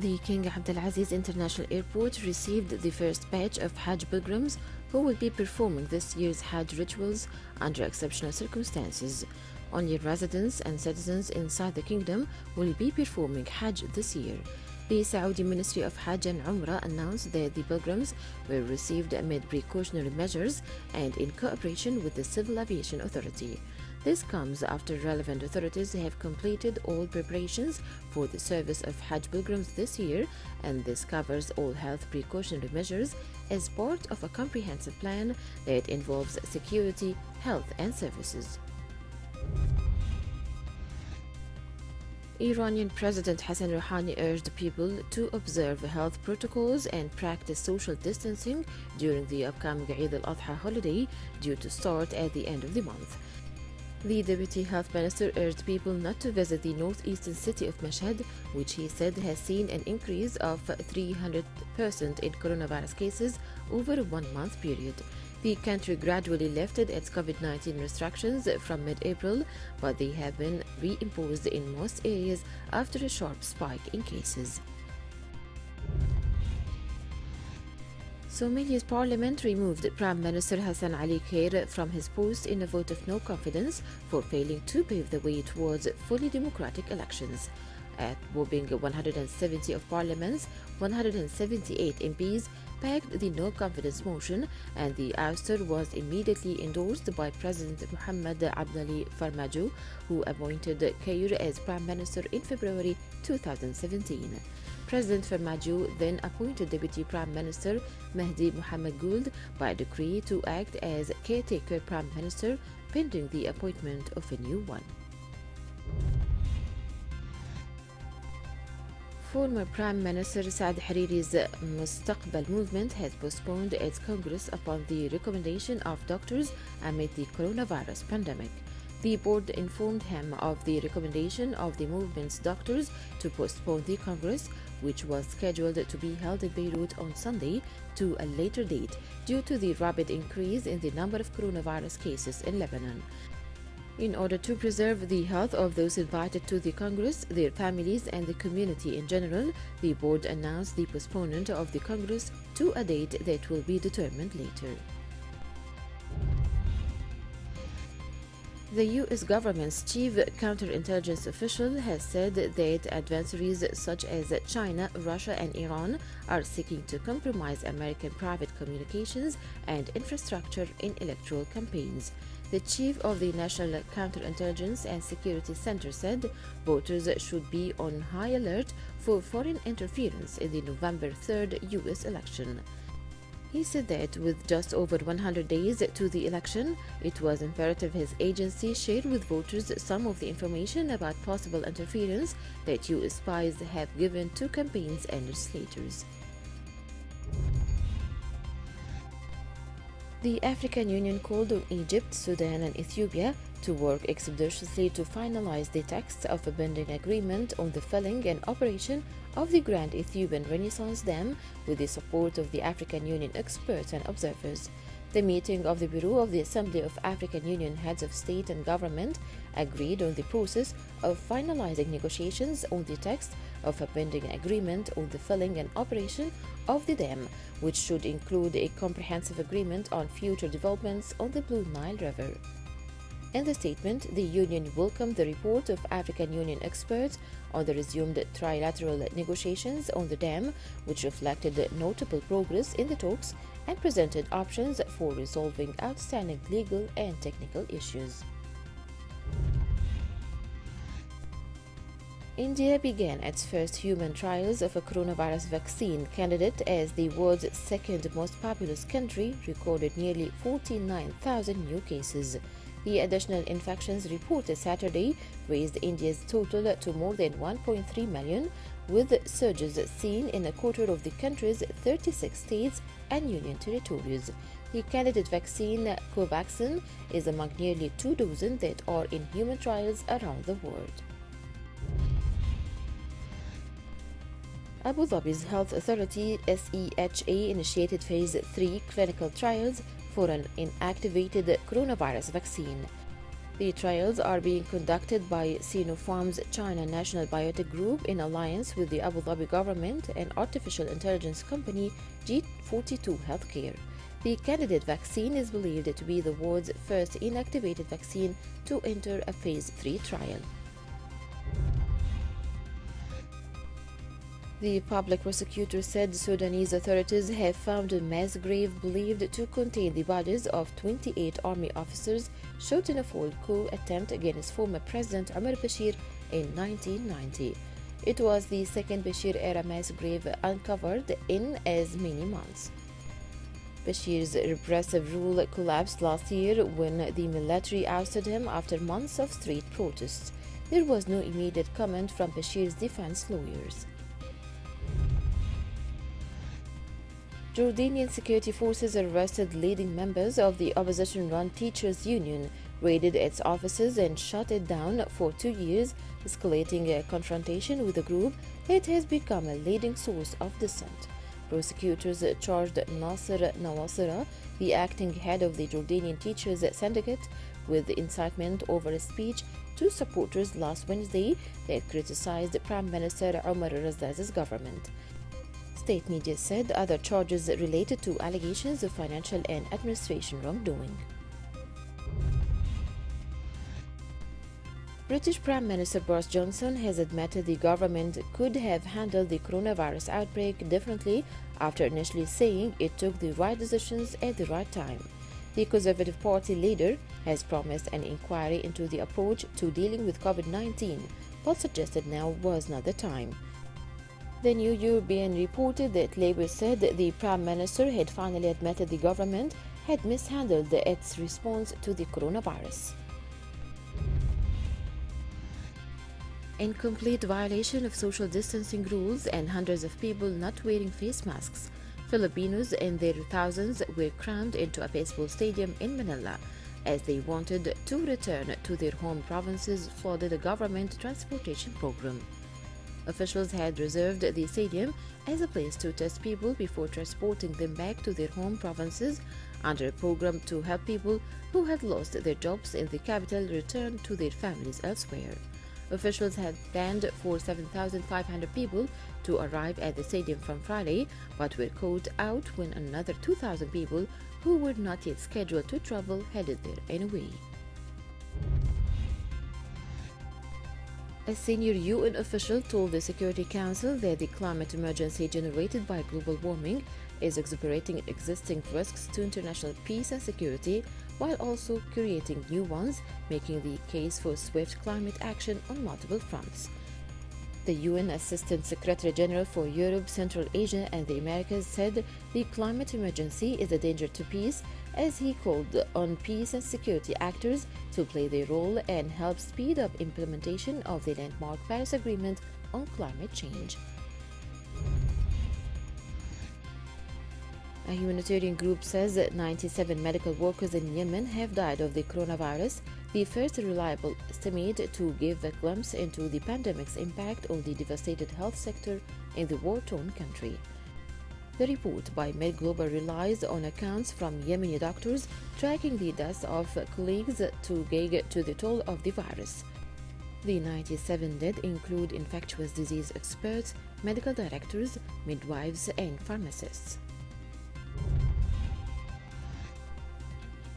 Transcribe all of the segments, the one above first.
The King Abdulaziz International Airport received the first batch of Hajj pilgrims who will be performing this year's Hajj rituals under exceptional circumstances. Only residents and citizens inside the kingdom will be performing Hajj this year. The Saudi Ministry of Hajj and Umrah announced that the pilgrims were received amid precautionary measures and in cooperation with the Civil Aviation Authority. This comes after relevant authorities have completed all preparations for the service of Hajj pilgrims this year, and this covers all health precautionary measures as part of a comprehensive plan that involves security, health, and services. Iranian President Hassan Rouhani urged people to observe health protocols and practice social distancing during the upcoming Eid al-Adha holiday due to start at the end of the month. The Deputy Health Minister urged people not to visit the northeastern city of Mashhad, which he said has seen an increase of 300% in coronavirus cases over a one-month period. The country gradually lifted its COVID-19 restrictions from mid-April, but they have been reimposed in most areas after a sharp spike in cases. Somalia's parliament removed Prime Minister Hassan Ali Khair from his post in a vote of no confidence for failing to pave the way towards fully democratic elections. At whopping 170 of Parliament's 178 MPs backed the no-confidence motion, and the ouster was immediately endorsed by President Mohamed Abdali Farmajo, who appointed Khair as Prime Minister in February 2017. President Farmajo then appointed Deputy Prime Minister Mahdi Mohamed Gould by decree to act as caretaker Prime Minister pending the appointment of a new one. Former Prime Minister Saad Hariri's Mustaqbal movement has postponed its Congress upon the recommendation of doctors amid the coronavirus pandemic. The board informed him of the recommendation of the movement's doctors to postpone the Congress, which was scheduled to be held in Beirut on Sunday, to a later date due to the rapid increase in the number of coronavirus cases in Lebanon. In order to preserve the health of those invited to the Congress, their families, and the community in general, the board announced the postponement of the Congress to a date that will be determined later. The U.S. government's chief counterintelligence official has said that adversaries such as China, Russia, and Iran are seeking to compromise American private communications and infrastructure in electoral campaigns. The chief of the National Counterintelligence and Security Center said voters should be on high alert for foreign interference in the November 3rd U.S. election. He said that with just over 100 days to the election, it was imperative his agency shared with voters some of the information about possible interference that U.S. spies have given to campaigns and legislators. The African Union called on Egypt, Sudan, and Ethiopia to work expeditiously to finalize the text of a binding agreement on the filling and operation of the Grand Ethiopian Renaissance Dam with the support of the African Union experts and observers. The meeting of the Bureau of the Assembly of African Union Heads of State and Government agreed on the process of finalizing negotiations on the text of a binding agreement on the filling and operation of the dam, which should include a comprehensive agreement on future developments on the Blue Nile River. In the statement, the Union welcomed the report of African Union experts on the resumed trilateral negotiations on the dam, which reflected notable progress in the talks and presented options for resolving outstanding legal and technical issues. India began its first human trials of a coronavirus vaccine candidate as the world's second most populous country, recorded nearly 49,000 new cases. The additional infections reported Saturday raised India's total to more than 1.3 million, with surges seen in a quarter of the country's 36 states and union territories. The candidate vaccine Covaxin is among nearly 2 dozen that are in human trials around the world. Abu Dhabi's Health Authority SEHA initiated Phase 3 clinical trials for an inactivated coronavirus vaccine. The trials are being conducted by Sinopharm's China National Biotech Group in alliance with the Abu Dhabi government and artificial intelligence company G42 Healthcare. The candidate vaccine is believed to be the world's first inactivated vaccine to enter a phase 3 trial. The public prosecutor said Sudanese authorities have found a mass grave believed to contain the bodies of 28 army officers shot in a failed coup attempt against former President Omar Bashir in 1990. It was the second Bashir-era mass grave uncovered in as many months. Bashir's repressive rule collapsed last year when the military ousted him after months of street protests. There was no immediate comment from Bashir's defense lawyers. Jordanian security forces arrested leading members of the opposition-run teachers' union, raided its offices and shut it down for 2 years, escalating a confrontation with a group that has become a leading source of dissent. Prosecutors charged Nasser Nawasira, the acting head of the Jordanian Teachers Syndicate, with incitement over a speech to supporters last Wednesday that criticized Prime Minister Omar Razaz's government. State media said other charges related to allegations of financial and administration wrongdoing. British Prime Minister Boris Johnson has admitted the government could have handled the coronavirus outbreak differently after initially saying it took the right decisions at the right time. The Conservative Party leader has promised an inquiry into the approach to dealing with COVID-19, but suggested now was not the time. The New European reported that Labour said the Prime Minister had finally admitted the government had mishandled its response to the coronavirus. In complete violation of social distancing rules and hundreds of people not wearing face masks, Filipinos in their thousands were crammed into a baseball stadium in Manila as they wanted to return to their home provinces flooded the government transportation program. Officials had reserved the stadium as a place to test people before transporting them back to their home provinces under a program to help people who had lost their jobs in the capital return to their families elsewhere. Officials had planned for 7,500 people to arrive at the stadium from Friday, but were caught out when another 2,000 people who were not yet scheduled to travel headed there anyway. A senior UN official told the Security Council that the climate emergency generated by global warming is exacerbating existing risks to international peace and security, while also creating new ones, making the case for swift climate action on multiple fronts. The UN Assistant Secretary General for Europe, Central Asia and the Americas said the climate emergency is a danger to peace, as he called on peace and security actors to play their role and help speed up implementation of the landmark Paris Agreement on climate change. A humanitarian group says that 97 medical workers in Yemen have died of the coronavirus, the first reliable estimate to give a glimpse into the pandemic's impact on the devastated health sector in the war-torn country. The report by Med Global relies on accounts from Yemeni doctors tracking the deaths of colleagues to gauge to the toll of the virus. The 97 dead include infectious disease experts, medical directors, midwives, and pharmacists.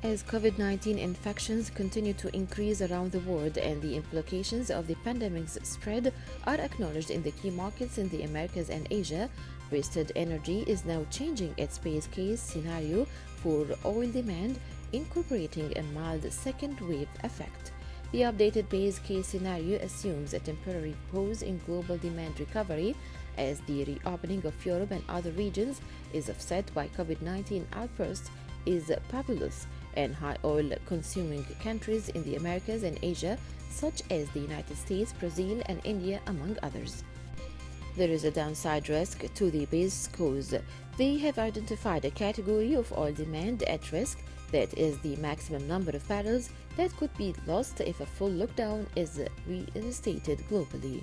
As COVID-19 infections continue to increase around the world and the implications of the pandemic's spread are acknowledged in the key markets in the Americas and Asia, Rystad Energy is now changing its base case scenario for oil demand, incorporating a mild second wave effect. The updated base case scenario assumes a temporary pause in global demand recovery as the reopening of Europe and other regions is offset by COVID-19 outbursts is populous and high oil-consuming countries in the Americas and Asia, such as the United States, Brazil, and India, among others. There is a downside risk to the base cause. They have identified a category of oil demand at risk, that is the maximum number of barrels that could be lost if a full lockdown is reinstated globally.